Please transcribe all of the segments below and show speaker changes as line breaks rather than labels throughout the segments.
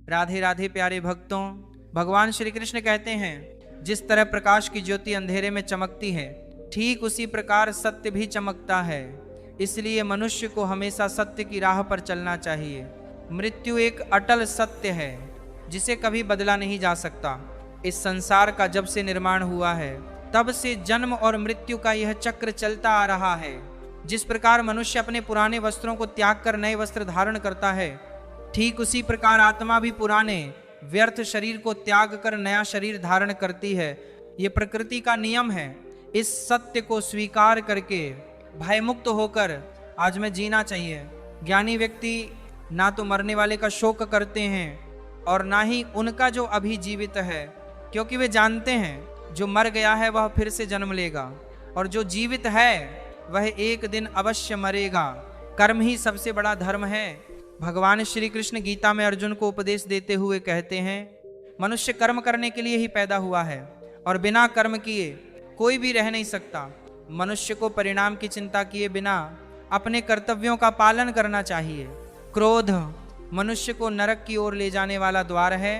राधे राधे प्यारे भक्तों, भगवान श्री कृष्ण कहते हैं जिस तरह प्रकाश की ज्योति अंधेरे में चमकती है, ठीक उसी प्रकार सत्य भी चमकता है। इसलिए मनुष्य को हमेशा सत्य की राह पर चलना चाहिए। मृत्यु एक अटल सत्य है जिसे कभी बदला नहीं जा सकता। इस संसार का जब से निर्माण हुआ है तब से जन्म और मृत्यु का यह चक्र चलता आ रहा है। जिस प्रकार मनुष्य अपने पुराने वस्त्रों को त्याग कर नए वस्त्र धारण करता है, ठीक उसी प्रकार आत्मा भी पुराने व्यर्थ शरीर को त्याग कर नया शरीर धारण करती है। ये प्रकृति का नियम है। इस सत्य को स्वीकार करके भयमुक्त होकर आज में जीना चाहिए। ज्ञानी व्यक्ति ना तो मरने वाले का शोक करते हैं और ना ही उनका जो अभी जीवित है, क्योंकि वे जानते हैं जो मर गया है वह फिर से जन्म लेगा और जो जीवित है वह एक दिन अवश्य मरेगा। कर्म ही सबसे बड़ा धर्म है। भगवान श्री कृष्ण गीता में अर्जुन को उपदेश देते हुए कहते हैं, मनुष्य कर्म करने के लिए ही पैदा हुआ है और बिना कर्म किए कोई भी रह नहीं सकता। मनुष्य को परिणाम की चिंता किए बिना अपने कर्तव्यों का पालन करना चाहिए। क्रोध मनुष्य को नरक की ओर ले जाने वाला द्वार है।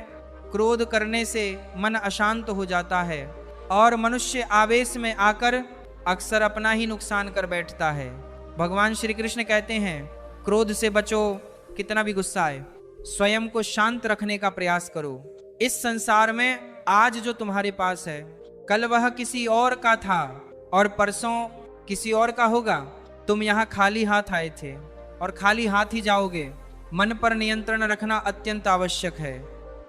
क्रोध करने से मन अशांत हो जाता है और मनुष्य आवेश में आकर अक्सर अपना ही नुकसान कर बैठता है। भगवान श्री कृष्ण कहते हैं, क्रोध से बचो, कितना भी गुस्सा आए, स्वयं को शांत रखने का प्रयास करो। इस संसार में आज जो तुम्हारे पास है, कल वह किसी और का था और परसों किसी और का होगा। तुम यहाँ खाली हाथ आए थे और खाली हाथ ही जाओगे। मन पर नियंत्रण रखना अत्यंत आवश्यक है।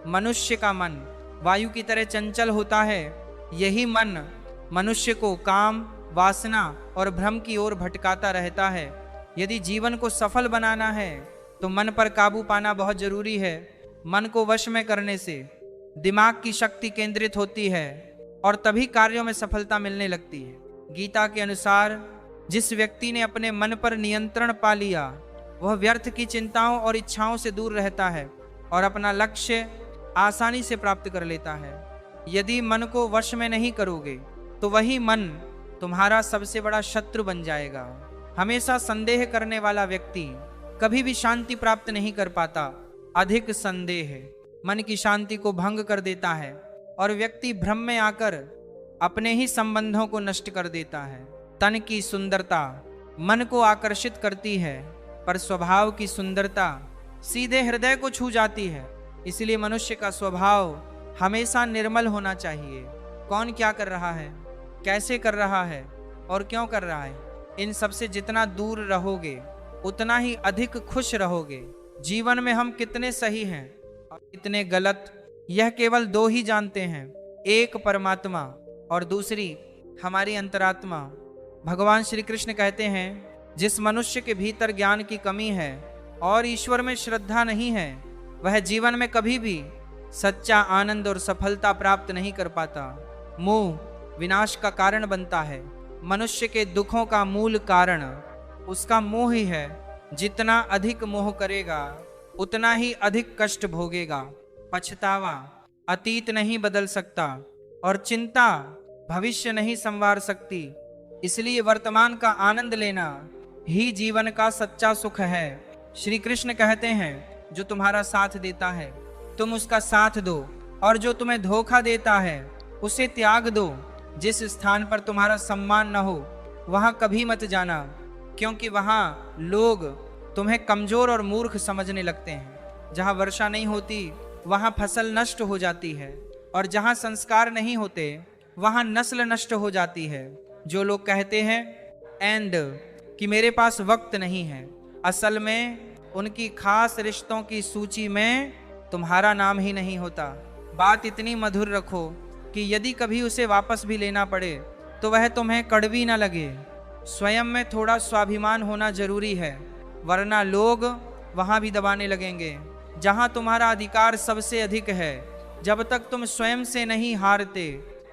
मनुष्य का मन वायु की तरह चंचल होता है। यही मन मनुष्य को काम, वासना और भ्रम की ओर भटकाता रहता है। यदि जीवन को सफल बनाना है तो मन पर काबू पाना बहुत जरूरी है। मन को वश में करने से दिमाग की शक्ति केंद्रित होती है और तभी कार्यों में सफलता मिलने लगती है। गीता के अनुसार जिस व्यक्ति ने अपने मन पर नियंत्रण पा लिया वह व्यर्थ की चिंताओं और इच्छाओं से दूर रहता है और अपना लक्ष्य आसानी से प्राप्त कर लेता है। यदि मन को वश में नहीं करोगे तो वही मन तुम्हारा सबसे बड़ा शत्रु बन जाएगा। हमेशा संदेह करने वाला व्यक्ति कभी भी शांति प्राप्त नहीं कर पाता। अधिक संदेह मन की शांति को भंग कर देता है और व्यक्ति भ्रम में आकर अपने ही संबंधों को नष्ट कर देता है। तन की सुंदरता मन को आकर्षित करती है, पर स्वभाव की सुंदरता सीधे हृदय को छू जाती है। इसलिए मनुष्य का स्वभाव हमेशा निर्मल होना चाहिए। कौन क्या कर रहा है, कैसे कर रहा है और क्यों कर रहा है, इन सब से जितना दूर रहोगे उतना ही अधिक खुश रहोगे। जीवन में हम कितने सही हैं और कितने गलत, यह केवल दो ही जानते हैं, एक परमात्मा और दूसरी हमारी अंतरात्मा। भगवान श्री कृष्ण कहते हैं, जिस मनुष्य के भीतर ज्ञान की कमी है और ईश्वर में श्रद्धा नहीं है, वह जीवन में कभी भी सच्चा आनंद और सफलता प्राप्त नहीं कर पाता। मोह विनाश का कारण बनता है। मनुष्य के दुखों का मूल कारण उसका मोह ही है। जितना अधिक मोह करेगा उतना ही अधिक कष्ट भोगेगा। पछतावा अतीत नहीं बदल सकता और चिंता भविष्य नहीं संवार सकती। इसलिए वर्तमान का आनंद लेना ही जीवन का सच्चा सुख है। श्री कृष्ण कहते हैं, जो तुम्हारा साथ देता है तुम उसका साथ दो और जो तुम्हें धोखा देता है उसे त्याग दो। जिस स्थान पर तुम्हारा सम्मान न हो वहां कभी मत जाना, क्योंकि वहां लोग तुम्हें कमजोर और मूर्ख समझने लगते हैं। जहां वर्षा नहीं होती वहां फसल नष्ट हो जाती है और जहां संस्कार नहीं होते वहां नस्ल नष्ट हो जाती है। जो लोग कहते हैं एंड कि मेरे पास वक्त नहीं है, असल में उनकी खास रिश्तों की सूची में तुम्हारा नाम ही नहीं होता। बात इतनी मधुर रखो कि यदि कभी उसे वापस भी लेना पड़े तो वह तुम्हें कड़वी ना लगे। स्वयं में थोड़ा स्वाभिमान होना जरूरी है, वरना लोग वहां भी दबाने लगेंगे जहां तुम्हारा अधिकार सबसे अधिक है। जब तक तुम स्वयं से नहीं हारते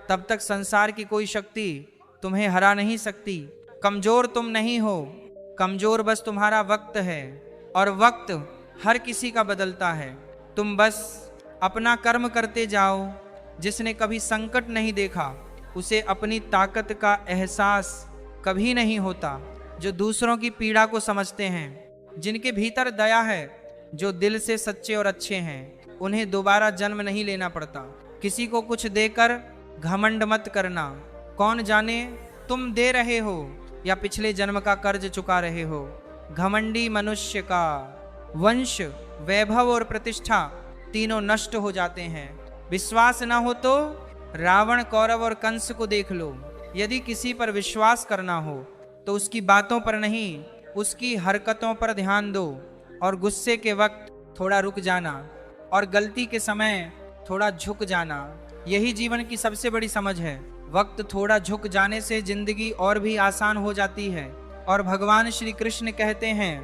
तब तक संसार की कोई शक्ति तुम्हें हरा नहीं सकती। कमजोर तुम नहीं हो, कमजोर बस तुम्हारा वक्त है और वक्त हर किसी का बदलता है। तुम बस अपना कर्म करते जाओ। जिसने कभी संकट नहीं देखा उसे अपनी ताकत का एहसास कभी नहीं होता। जो दूसरों की पीड़ा को समझते हैं, जिनके भीतर दया है, जो दिल से सच्चे और अच्छे हैं, उन्हें दोबारा जन्म नहीं लेना पड़ता। किसी को कुछ देकर घमंड मत करना, कौन जाने तुम दे रहे हो या पिछले जन्म का कर्ज चुका रहे हो। घमंडी मनुष्य का वंश, वैभव और प्रतिष्ठा तीनों नष्ट हो जाते हैं। विश्वास ना हो तो रावण, कौरव और कंस को देख लो। यदि किसी पर विश्वास करना हो तो उसकी बातों पर नहीं, उसकी हरकतों पर ध्यान दो और गुस्से के वक्त थोड़ा रुक जाना और गलती के समय थोड़ा झुक जाना। यही जीवन की सबसे बड़ी समझ है। वक्त थोड़ा झुक जाने से जिंदगी और भी आसान हो जाती है। और भगवान श्री कृष्ण कहते हैं,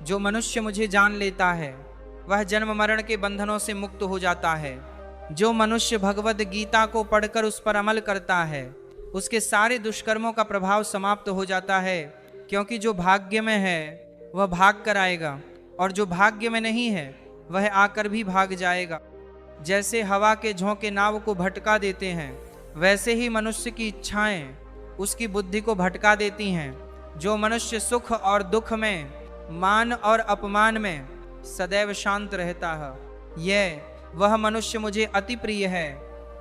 जो मनुष्य मुझे जान लेता है वह जन्म मरण के बंधनों से मुक्त हो जाता है। जो मनुष्य भगवद गीता को पढ़कर उस पर अमल करता है उसके सारे दुष्कर्मों का प्रभाव समाप्त हो जाता है, क्योंकि जो भाग्य में है वह भाग कर आएगा और जो भाग्य में नहीं है वह आकर भी भाग जाएगा। जैसे हवा के झोंके नाव को भटका देते हैं, वैसे ही मनुष्य की इच्छाएं उसकी बुद्धि को भटका देती हैं। जो मनुष्य सुख और दुख में, मान और अपमान में सदैव शांत रहता है, वह मनुष्य मुझे अति प्रिय है।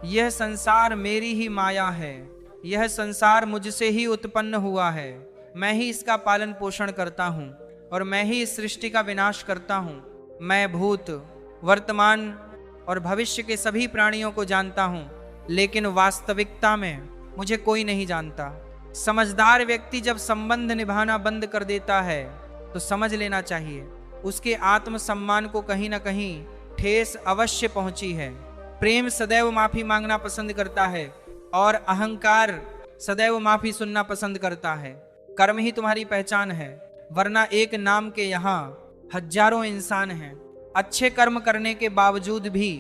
यह संसार मेरी ही माया है। यह संसार मुझसे ही उत्पन्न हुआ है। मैं ही इसका पालन पोषण करता हूँ और मैं ही इस सृष्टि का विनाश करता हूँ। मैं भूत, वर्तमान और भविष्य के सभी प्राणियों को जानता हूँ, लेकिन वास्तविकता में मुझे कोई नहीं जानता। समझदार व्यक्ति जब संबंध निभाना बंद कर देता है तो समझ लेना चाहिए उसके आत्मसम्मान को कहीं ना कहीं ठेस अवश्य पहुंची है। प्रेम सदैव माफी मांगना पसंद करता है और अहंकार सदैव माफी सुनना पसंद करता है। कर्म ही तुम्हारी पहचान है, वरना एक नाम के यहाँ हजारों इंसान हैं। अच्छे कर्म करने के बावजूद भी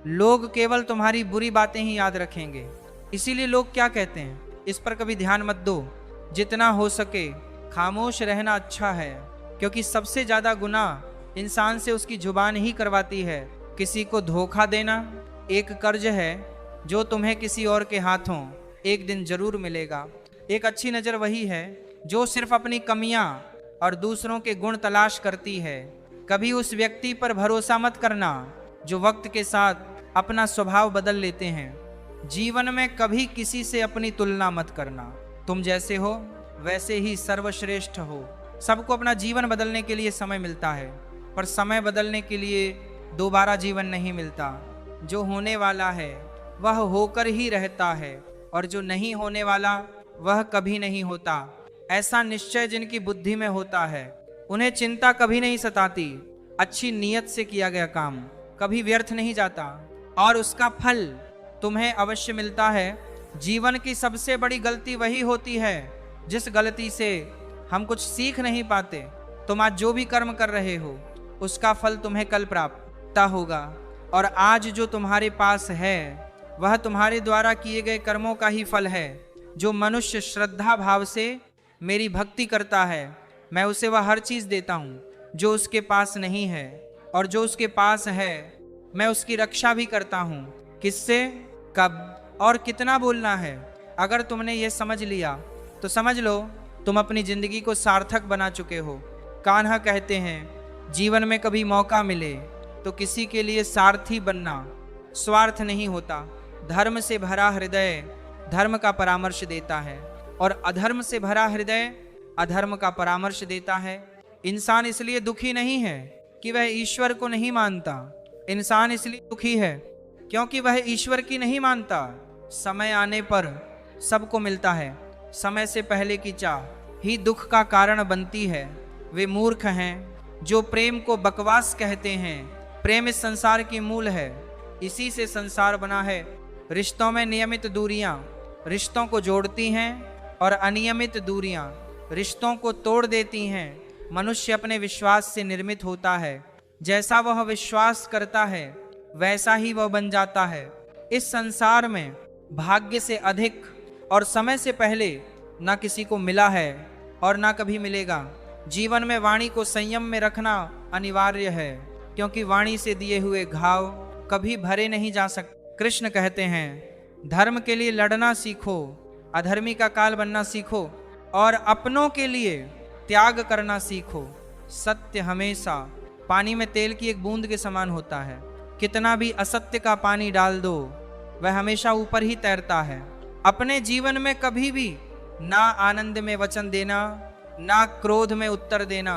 लोग केवल तुम्हारी बुरी बातें ही याद रखेंगे। इसीलिए लोग क्या कहते हैं, इस पर कभी ध्यान मत दो। जितना हो सके खामोश रहना अच्छा है, क्योंकि सबसे ज्यादा गुनाह इंसान से उसकी जुबान ही करवाती है। किसी को धोखा देना एक कर्ज है जो तुम्हें किसी और के हाथों एक दिन जरूर मिलेगा। एक अच्छी नज़र वही है जो सिर्फ अपनी कमियां और दूसरों के गुण तलाश करती है। कभी उस व्यक्ति पर भरोसा मत करना जो वक्त के साथ अपना स्वभाव बदल लेते हैं। जीवन में कभी किसी से अपनी तुलना मत करना। तुम जैसे हो वैसे ही सर्वश्रेष्ठ हो। सबको अपना जीवन बदलने के लिए समय मिलता है, पर समय बदलने के लिए दोबारा जीवन नहीं मिलता। जो होने वाला है वह होकर ही रहता है और जो नहीं होने वाला वह कभी नहीं होता। ऐसा निश्चय जिनकी बुद्धि में होता है उन्हें चिंता कभी नहीं सताती। अच्छी नीयत से किया गया काम कभी व्यर्थ नहीं जाता और उसका फल तुम्हें अवश्य मिलता है। जीवन की सबसे बड़ी गलती वही होती है जिस गलती से हम कुछ सीख नहीं पाते। तुम आज जो भी कर्म कर रहे हो उसका फल तुम्हें कल प्राप्त होगा, और आज जो तुम्हारे पास है वह तुम्हारे द्वारा किए गए कर्मों का ही फल है। जो मनुष्य श्रद्धा भाव से मेरी भक्ति करता है मैं उसे वह हर चीज़ देता हूँ जो उसके पास नहीं है, और जो उसके पास है मैं उसकी रक्षा भी करता हूँ। किससे, कब और कितना बोलना है, अगर तुमने ये समझ लिया तो समझ लो तुम अपनी जिंदगी को सार्थक बना चुके हो। कान्हा कहते हैं, जीवन में कभी मौका मिले तो किसी के लिए सारथी बनना स्वार्थ नहीं होता। धर्म से भरा हृदय धर्म का परामर्श देता है और अधर्म से भरा हृदय अधर्म का परामर्श देता है। इंसान इसलिए दुखी नहीं है कि वह ईश्वर को नहीं मानता। इंसान इसलिए दुखी है क्योंकि वह ईश्वर की नहीं मानता। समय आने पर सबको मिलता है, समय से पहले की चाह ही दुख का कारण बनती है। वे मूर्ख हैं जो प्रेम को बकवास कहते हैं। प्रेम इस संसार की मूल है, इसी से संसार बना है। रिश्तों में नियमित दूरियां रिश्तों को जोड़ती हैं और अनियमित दूरियां रिश्तों को तोड़ देती हैं। मनुष्य अपने विश्वास से निर्मित होता है। जैसा वह विश्वास करता है वैसा ही वह बन जाता है। इस संसार में भाग्य से अधिक और समय से पहले ना किसी को मिला है और ना कभी मिलेगा। जीवन में वाणी को संयम में रखना अनिवार्य है, क्योंकि वाणी से दिए हुए घाव कभी भरे नहीं जा सकते। कृष्ण कहते हैं, धर्म के लिए लड़ना सीखो, अधर्मी का काल बनना सीखो और अपनों के लिए त्याग करना सीखो। सत्य हमेशा पानी में तेल की एक बूंद के समान होता है। कितना भी असत्य का पानी डाल दो, वह हमेशा ऊपर ही तैरता है। अपने जीवन में कभी भी ना आनंद में वचन देना, ना क्रोध में उत्तर देना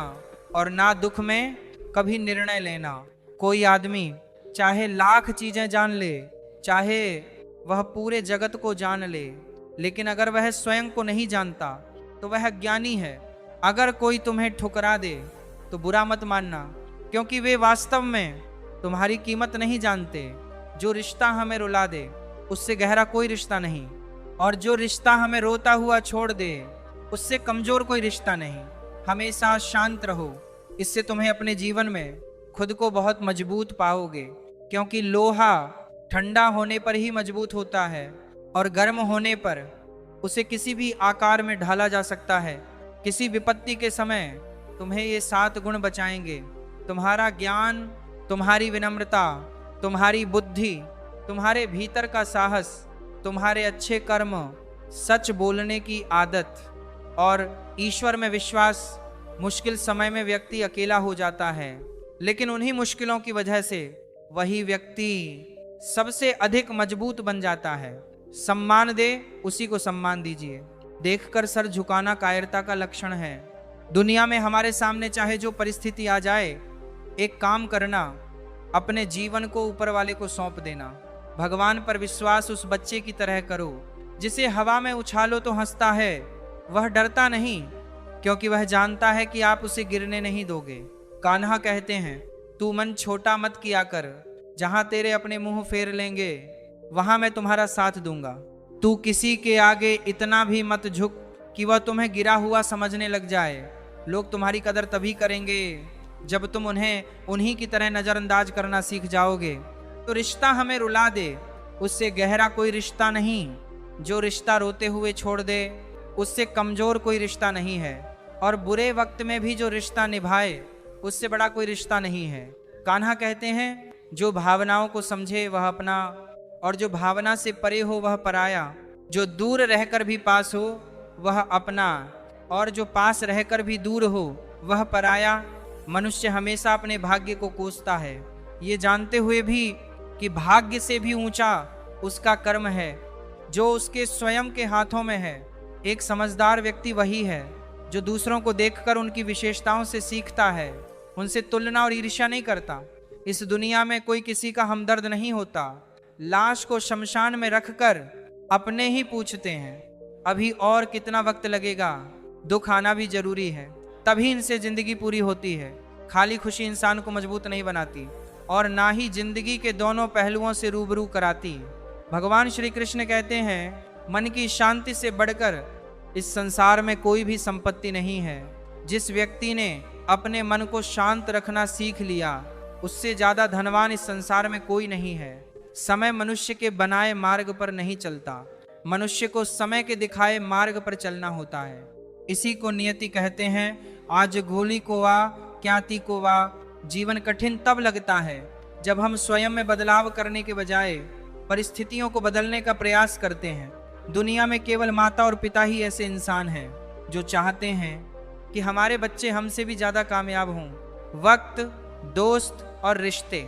और ना दुख में कभी निर्णय लेना। कोई आदमी चाहे लाख चीजें जान ले, चाहे वह पूरे जगत को जान ले, लेकिन अगर वह स्वयं को नहीं जानता तो वह अज्ञानी है। अगर कोई तुम्हें ठुकरा दे तो बुरा मत मानना, क्योंकि वे वास्तव में तुम्हारी कीमत नहीं जानते। जो रिश्ता हमें रुला दे उससे गहरा कोई रिश्ता नहीं, और जो रिश्ता हमें रोता हुआ छोड़ दे उससे कमजोर कोई रिश्ता नहीं। हमेशा शांत रहो, इससे तुम्हें अपने जीवन में खुद को बहुत मजबूत पाओगे, क्योंकि लोहा ठंडा होने पर ही मजबूत होता है और गर्म होने पर उसे किसी भी आकार में ढाला जा सकता है। किसी विपत्ति के समय तुम्हें ये 7 गुण बचाएंगे: तुम्हारा ज्ञान, तुम्हारी विनम्रता, तुम्हारी बुद्धि, तुम्हारे भीतर का साहस, तुम्हारे अच्छे कर्म, सच बोलने की आदत और ईश्वर में विश्वास। मुश्किल समय में व्यक्ति अकेला हो जाता है, लेकिन उन्हीं मुश्किलों की वजह से वही व्यक्ति सबसे अधिक मजबूत बन जाता है। सम्मान दे उसी को सम्मान दीजिए। देखकर सर झुकाना कायरता का लक्षण है। दुनिया में हमारे सामने चाहे जो परिस्थिति आ जाए, एक काम करना, अपने जीवन को ऊपर वाले को सौंप देना। भगवान पर विश्वास उस बच्चे की तरह करो जिसे हवा में उछालो तो हंसता है। वह डरता नहीं, क्योंकि वह जानता है कि आप उसे गिरने नहीं दोगे। कान्हा कहते हैं, तू मन छोटा मत किया कर, जहां तेरे अपने मुंह फेर लेंगे वहां मैं तुम्हारा साथ दूंगा। तू किसी के आगे इतना भी मत झुक कि वह तुम्हें गिरा हुआ समझने लग जाए। लोग तुम्हारी कदर तभी करेंगे जब तुम उन्हें उन्हीं की तरह नजरअंदाज करना सीख जाओगे। तो रिश्ता हमें रुला दे उससे गहरा कोई रिश्ता नहीं। जो रिश्ता रोते हुए छोड़ दे उससे कमजोर कोई रिश्ता नहीं है, और बुरे वक्त में भी जो रिश्ता निभाए उससे बड़ा कोई रिश्ता नहीं है। कान्हा कहते हैं, जो भावनाओं को समझे वह अपना, और जो भावना से परे हो वह पराया। जो दूर रहकर भी पास हो वह अपना, और जो पास रहकर भी दूर हो वह पराया। मनुष्य हमेशा अपने भाग्य को कोसता है, ये जानते हुए भी कि भाग्य से भी ऊंचा उसका कर्म है जो उसके स्वयं के हाथों में है। एक समझदार व्यक्ति वही है जो दूसरों को देखकर उनकी विशेषताओं से सीखता है, उनसे तुलना और ईर्ष्या नहीं करता। इस दुनिया में कोई किसी का हमदर्द नहीं होता। लाश को शमशान में रखकर अपने ही पूछते हैं, अभी और कितना वक्त लगेगा। दुख आना भी जरूरी है, तभी इनसे जिंदगी पूरी होती है। खाली खुशी इंसान को मजबूत नहीं बनाती और ना ही जिंदगी के दोनों पहलुओं से रूबरू कराती। भगवान श्री कृष्ण कहते हैं, मन की शांति से बढ़कर इस संसार में कोई भी संपत्ति नहीं है। जिस व्यक्ति ने अपने मन को शांत रखना सीख लिया उससे ज्यादा धनवान इस संसार में कोई नहीं है। समय मनुष्य के बनाए मार्ग पर नहीं चलता, मनुष्य को समय के दिखाए मार्ग पर चलना होता है। इसी को नियति कहते हैं। आज गोली को वा क्या ती को वा। जीवन कठिन तब लगता है जब हम स्वयं में बदलाव करने के बजाय परिस्थितियों को बदलने का प्रयास करते हैं। दुनिया में केवल माता और पिता ही ऐसे इंसान हैं जो चाहते हैं कि हमारे बच्चे हमसे भी ज़्यादा कामयाब हों। वक्त, दोस्त और रिश्ते,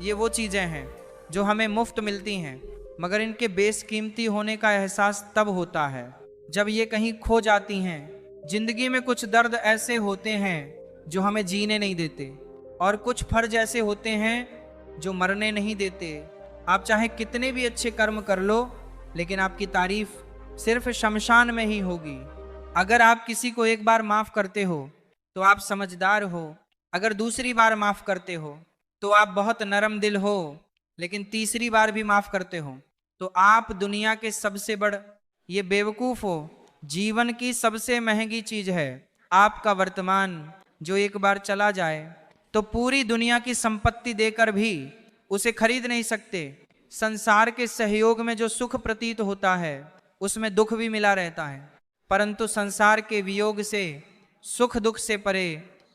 ये वो चीज़ें हैं जो हमें मुफ्त मिलती हैं, मगर इनके बेशकीमती होने का एहसास तब होता है जब ये कहीं खो जाती हैं। जिंदगी में कुछ दर्द ऐसे होते हैं जो हमें जीने नहीं देते, और कुछ फर्ज ऐसे होते हैं जो मरने नहीं देते। आप चाहे कितने भी अच्छे कर्म कर लो, लेकिन आपकी तारीफ सिर्फ शमशान में ही होगी। अगर आप किसी को एक बार माफ करते हो तो आप समझदार हो, अगर दूसरी बार माफ करते हो तो आप बहुत नरम दिल हो, लेकिन तीसरी बार भी माफ करते हो तो आप दुनिया के सबसे बड़ ये बेवकूफ हो। जीवन की सबसे महंगी चीज है आपका वर्तमान, जो एक बार चला जाए तो पूरी दुनिया की संपत्ति देकर भी उसे खरीद नहीं सकते। संसार के सहयोग में जो सुख प्रतीत होता है उसमें दुख भी मिला रहता है, परंतु संसार के वियोग से, सुख दुख से परे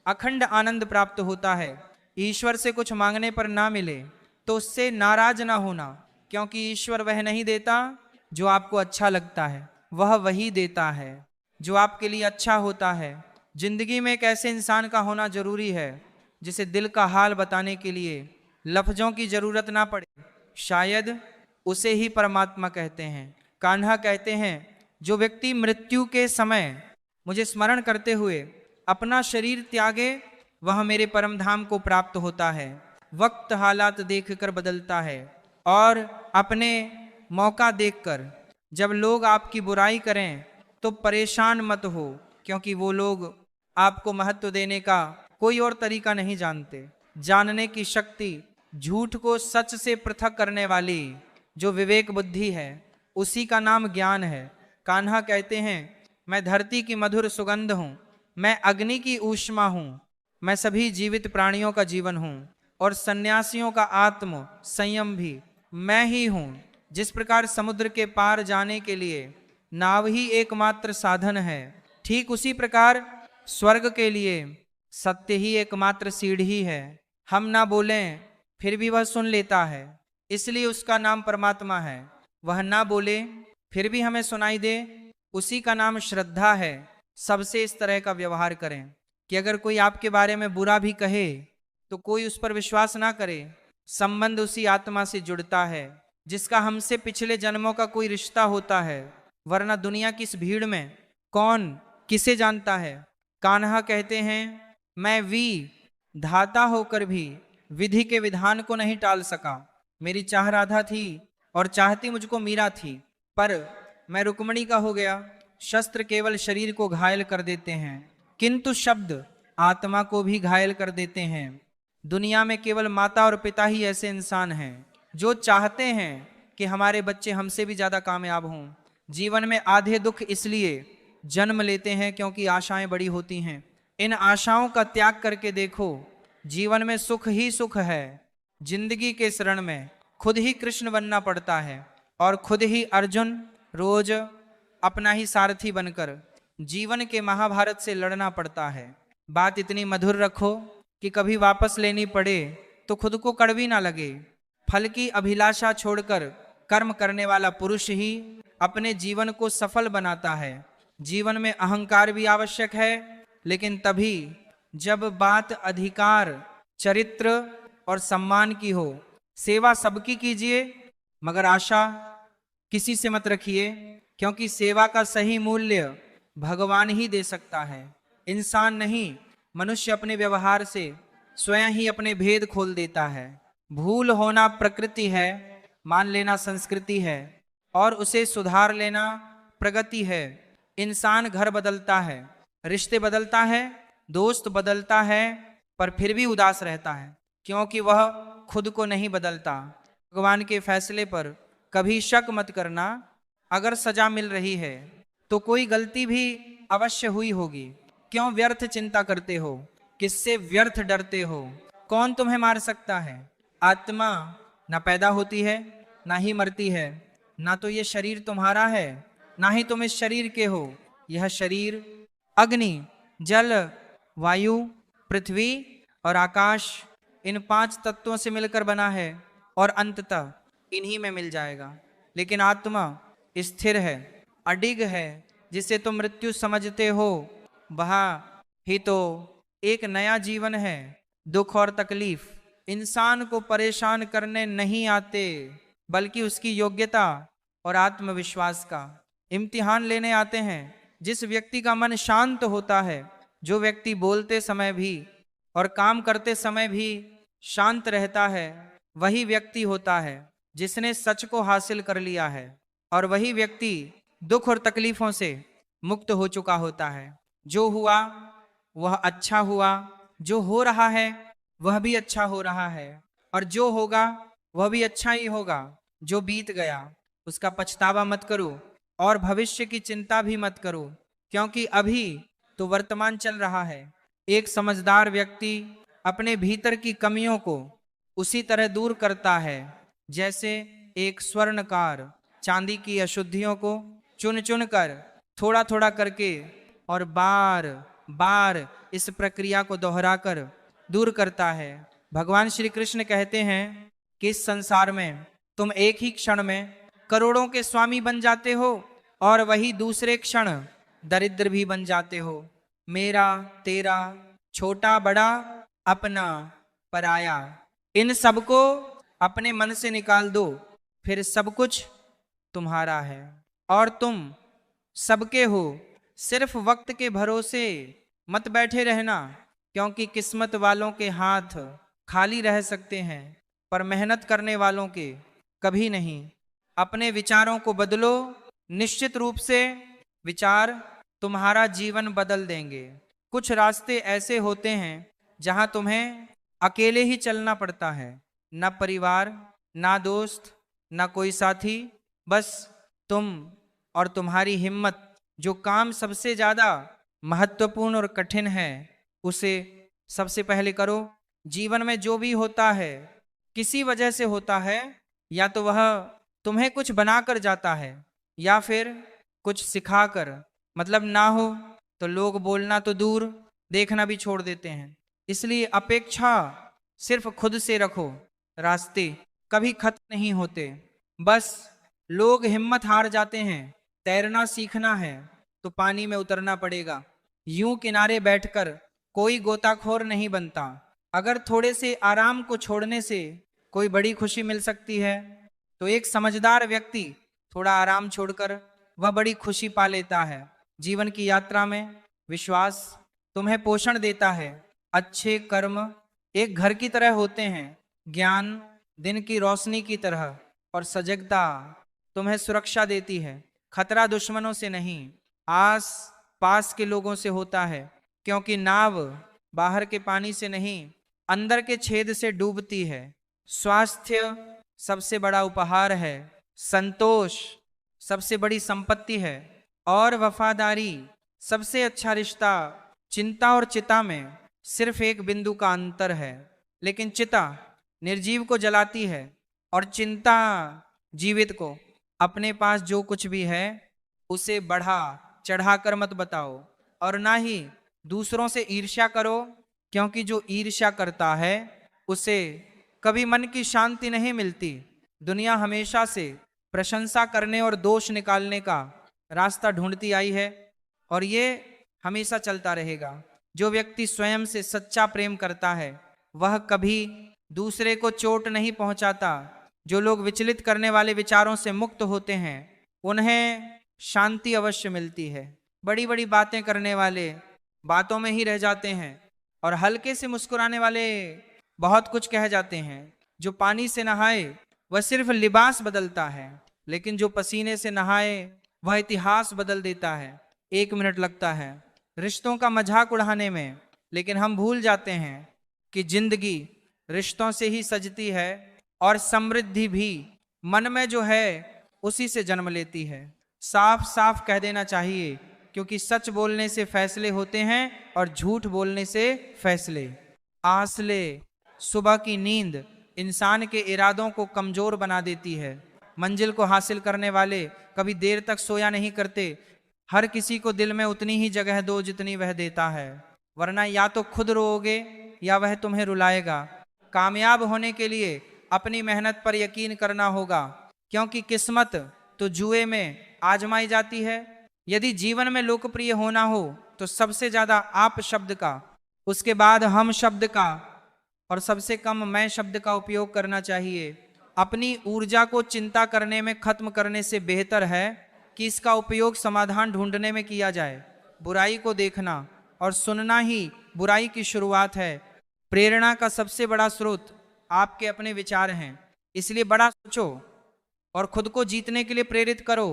अखंड आनंद प्राप्त होता है। ईश्वर से कुछ मांगने पर ना मिले तो उससे नाराज ना होना, क्योंकि ईश्वर वह नहीं देता जो आपको अच्छा लगता है, वह वही देता है जो आपके लिए अच्छा होता है। जिंदगी में एक ऐसे इंसान का होना जरूरी है जिसे दिल का हाल बताने के लिए लफ्जों की जरूरत ना पड़े, शायद उसे ही परमात्मा कहते हैं। कान्हा कहते हैं, जो व्यक्ति मृत्यु के समय मुझे स्मरण करते हुए अपना शरीर त्यागे, वह मेरे परम धाम को प्राप्त होता है। वक्त हालात देखकर बदलता है, और अपने मौका देखकर जब लोग आपकी बुराई करें तो परेशान मत हो, क्योंकि वो लोग आपको महत्व देने का कोई और तरीका नहीं जानते। जानने की शक्ति, झूठ को सच से पृथक करने वाली जो विवेक बुद्धि है, उसी का नाम ज्ञान है। कान्हा कहते हैं, मैं धरती की मधुर सुगंध हूँ, मैं अग्नि की ऊष्मा हूँ, मैं सभी जीवित प्राणियों का जीवन हूँ, और सन्यासियों का आत्म संयम भी मैं ही हूँ। जिस प्रकार समुद्र के पार जाने के लिए नाव ही एकमात्र साधन है, ठीक उसी प्रकार स्वर्ग के लिए सत्य ही एकमात्र सीढ़ी है। हम ना बोलें फिर भी वह सुन लेता है, इसलिए उसका नाम परमात्मा है। वह ना बोले फिर भी हमें सुनाई दे, उसी का नाम श्रद्धा है। सबसे इस तरह का व्यवहार करें कि अगर कोई आपके बारे में बुरा भी कहे तो कोई उस पर विश्वास ना करे। संबंध उसी आत्मा से जुड़ता है जिसका हमसे पिछले जन्मों का कोई रिश्ता होता है, वरना दुनिया की इस भीड़ में कौन किसे जानता है। कान्हा कहते हैं, मैं धाता होकर भी विधि के विधान को नहीं टाल सका। मेरी चाह राधा थी और चाहती मुझको मीरा थी, पर मैं रुक्मणी का हो गया। शस्त्र केवल शरीर को घायल कर देते हैं, किंतु शब्द आत्मा को भी घायल कर देते हैं। दुनिया में केवल माता और पिता ही ऐसे इंसान हैं जो चाहते हैं कि हमारे बच्चे हमसे भी ज्यादा कामयाब हों। जीवन में आधे दुख इसलिए जन्म लेते हैं क्योंकि आशाएं बड़ी होती हैं। इन आशाओं का त्याग करके देखो, जीवन में सुख ही सुख है। जिंदगी के शरण में खुद ही कृष्ण बनना पड़ता है और खुद ही अर्जुन रोज अपना ही सारथी बनकर जीवन के महाभारत से लड़ना पड़ता है। बात इतनी मधुर रखो कि कभी वापस लेनी पड़े तो खुद को कड़वी ना लगे। फल की अभिलाषा छोड़कर कर्म करने वाला पुरुष ही अपने जीवन को सफल बनाता है। जीवन में अहंकार भी आवश्यक है, लेकिन तभी जब बात अधिकार, चरित्र और सम्मान की हो। सेवा सबकी कीजिए, मगर आशा किसी से मत रखिए, क्योंकि सेवा का सही मूल्य भगवान ही दे सकता है, इंसान नहीं। मनुष्य अपने व्यवहार से स्वयं ही अपने भेद खोल देता है। भूल होना प्रकृति है, मान लेना संस्कृति है, और उसे सुधार लेना प्रगति है। इंसान घर बदलता है, रिश्ते बदलता है, दोस्त बदलता है, पर फिर भी उदास रहता है, क्योंकि वह खुद को नहीं बदलता। भगवान के फैसले पर कभी शक मत करना। अगर सजा मिल रही है तो कोई गलती भी अवश्य हुई होगी। क्यों व्यर्थ चिंता करते हो? किससे व्यर्थ डरते हो? कौन तुम्हें मार सकता है? आत्मा ना पैदा होती है ना ही मरती है, ना तो ये शरीर तुम्हारा है ना ही तुम इस शरीर के हो। यह शरीर अग्नि, जल, वायु, पृथ्वी और आकाश, इन 5 तत्वों से मिलकर बना है और अंततः इन्हीं में मिल जाएगा। लेकिन आत्मा स्थिर है, अडिग है। जिसे तुम मृत्यु समझते हो, वहाँ ही तो एक नया जीवन है। दुख और तकलीफ इंसान को परेशान करने नहीं आते, बल्कि उसकी योग्यता और आत्मविश्वास का इम्तिहान लेने आते हैं। जिस व्यक्ति का मन शांत होता है, जो व्यक्ति बोलते समय भी और काम करते समय भी शांत रहता है, वही व्यक्ति होता है जिसने सच को हासिल कर लिया है, और वही व्यक्ति दुख और तकलीफों से मुक्त हो चुका होता है। जो हुआ वह अच्छा हुआ, जो हो रहा है वह भी अच्छा हो रहा है, और जो होगा वह भी अच्छा ही होगा। जो बीत गया उसका पछतावा मत करो और भविष्य की चिंता भी मत करो, क्योंकि अभी तो वर्तमान चल रहा है। एक समझदार व्यक्ति अपने भीतर की कमियों को उसी तरह दूर करता है जैसे एक स्वर्णकार चांदी की अशुद्धियों को चुन चुन कर, थोड़ा थोड़ा करके और बार बार इस प्रक्रिया को दोहराकर दूर करता है। भगवान श्री कृष्ण कहते हैं कि इस संसार में तुम एक ही क्षण में करोड़ों के स्वामी बन जाते हो और वही दूसरे क्षण दरिद्र भी बन जाते हो। मेरा तेरा, छोटा बड़ा, अपना पराया, इन सबको अपने मन से निकाल दो, फिर सब कुछ तुम्हारा है और तुम सबके हो। सिर्फ वक्त के भरोसे मत बैठे रहना, क्योंकि किस्मत वालों के हाथ खाली रह सकते हैं, पर मेहनत करने वालों के कभी नहीं। अपने विचारों को बदलो, निश्चित रूप से विचार तुम्हारा जीवन बदल देंगे। कुछ रास्ते ऐसे होते हैं जहां तुम्हें अकेले ही चलना पड़ता है, ना परिवार, ना दोस्त, ना कोई साथी, बस तुम और तुम्हारी हिम्मत। जो काम सबसे ज्यादा महत्वपूर्ण और कठिन है उसे सबसे पहले करो। जीवन में जो भी होता है किसी वजह से होता है, या तो वह तुम्हें कुछ बनाकर जाता है या फिर कुछ सिखाकर। मतलब ना हो तो लोग बोलना तो दूर, देखना भी छोड़ देते हैं। इसलिए अपेक्षा सिर्फ खुद से रखो, रास्ते कभी खत्म नहीं होते। बस लोग हिम्मत हार जाते हैं। तैरना सीखना है तो पानी में उतरना पड़ेगा। यूं किनारे बैठकर कोई गोताखोर नहीं बनता। अगर थोड़े से आराम को छोड़ने से कोई बड़ी खुशी मिल सकती है, तो एक समझदार व्यक्ति थोड़ा आराम छोड़कर वह बड़ी खुशी पा लेता है। जीवन की यात्रा में विश्वास तुम्हें पोषण देता है। अच्छे कर्म एक घर की तरह होते हैं, ज्ञान दिन की रोशनी की तरह, और सजगता तुम्हें सुरक्षा देती है। खतरा दुश्मनों से नहीं, आस पास के लोगों से होता है, क्योंकि नाव बाहर के पानी से नहीं, अंदर के छेद से डूबती है। स्वास्थ्य सबसे बड़ा उपहार है, संतोष सबसे बड़ी संपत्ति है, और वफादारी सबसे अच्छा रिश्ता। चिंता और चिता में सिर्फ एक बिंदु का अंतर है, लेकिन चिता निर्जीव को जलाती है और चिंता जीवित को। अपने पास जो कुछ भी है उसे बढ़ा चढ़ाकर मत बताओ, और ना ही दूसरों से ईर्ष्या करो, क्योंकि जो ईर्ष्या करता है उसे कभी मन की शांति नहीं मिलती। दुनिया हमेशा से प्रशंसा करने और दोष निकालने का रास्ता ढूंढती आई है, और ये हमेशा चलता रहेगा। जो व्यक्ति स्वयं से सच्चा प्रेम करता है वह कभी दूसरे को चोट नहीं पहुंचाता। जो लोग विचलित करने वाले विचारों से मुक्त होते हैं उन्हें शांति अवश्य मिलती है। बड़ी बड़ी बातें करने वाले बातों में ही रह जाते हैं, और हल्के से मुस्कुराने वाले बहुत कुछ कह जाते हैं। जो पानी से नहाए वह सिर्फ लिबास बदलता है, लेकिन जो पसीने से नहाए वह इतिहास बदल देता है। 1 मिनट लगता है रिश्तों का मजाक उड़ाने में, लेकिन हम भूल जाते हैं कि जिंदगी रिश्तों से ही सजती है, और समृद्धि भी मन में जो है उसी से जन्म लेती है। साफ साफ कह देना चाहिए, क्योंकि सच बोलने से फैसले होते हैं और झूठ बोलने से फैसले। आसले सुबह की नींद इंसान के इरादों को कमजोर बना देती है। मंजिल को हासिल करने वाले कभी देर तक सोया नहीं करते। हर किसी को दिल में उतनी ही जगह दो जितनी वह देता है, वरना या तो खुद रोओगे या वह तुम्हें रुलाएगा। कामयाब होने के लिए अपनी मेहनत पर यकीन करना होगा, क्योंकि किस्मत तो जुए में आजमाई जाती है। यदि जीवन में लोकप्रिय होना हो तो सबसे ज्यादा आप शब्द का, उसके बाद हम शब्द का, और सबसे कम मैं शब्द का उपयोग करना चाहिए। अपनी ऊर्जा को चिंता करने में खत्म करने से बेहतर है कि इसका उपयोग समाधान ढूंढने में किया जाए। बुराई को देखना और सुनना ही बुराई की शुरुआत है। प्रेरणा का सबसे बड़ा स्रोत आपके अपने विचार हैं, इसलिए बड़ा सोचो और खुद को जीतने के लिए प्रेरित करो।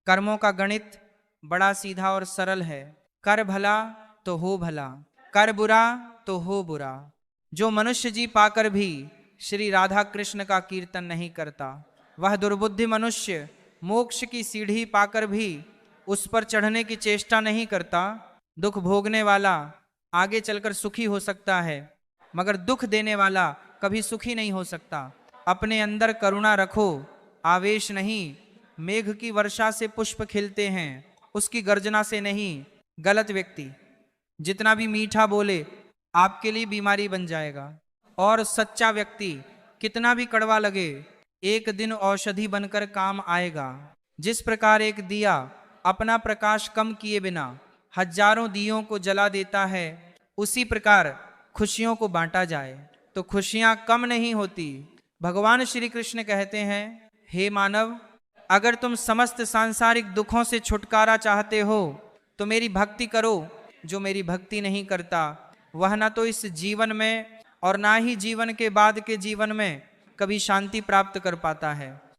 कर्मों का गणित बड़ा सीधा और सरल है। कर भला तो हो भला, कर बुरा तो हो बुरा। जो मनुष्य जी पाकर भी श्री राधा कृष्ण का कीर्तन नहीं करता, वह दुर्बुद्धि मनुष्य मोक्ष की सीढ़ी पाकर भी उस पर चढ़ने की चेष्टा नहीं करता। दुख भोगने वाला आगे चलकर सुखी हो सकता है, मगर दुख देने वाला कभी सुखी नहीं हो सकता। अपने अंदर करुणा रखो, आवेश नहीं। मेघ की वर्षा से पुष्प खिलते हैं, उसकी गर्जना से नहीं। गलत व्यक्ति जितना भी मीठा बोले आपके लिए बीमारी बन जाएगा, और सच्चा व्यक्ति कितना भी कड़वा लगे एक दिन औषधि बनकर काम आएगा। जिस प्रकार एक दिया अपना प्रकाश कम किए बिना हजारों दियों को जला देता है, उसी प्रकार खुशियों को बांटा जाए तो खुशियां कम नहीं होती। भगवान श्री कृष्ण कहते हैं, हे मानव, अगर तुम समस्त सांसारिक दुखों से छुटकारा चाहते हो तो मेरी भक्ति करो। जो मेरी भक्ति नहीं करता वह ना तो इस जीवन में और ना ही जीवन के बाद के जीवन में कभी शांति प्राप्त कर पाता है।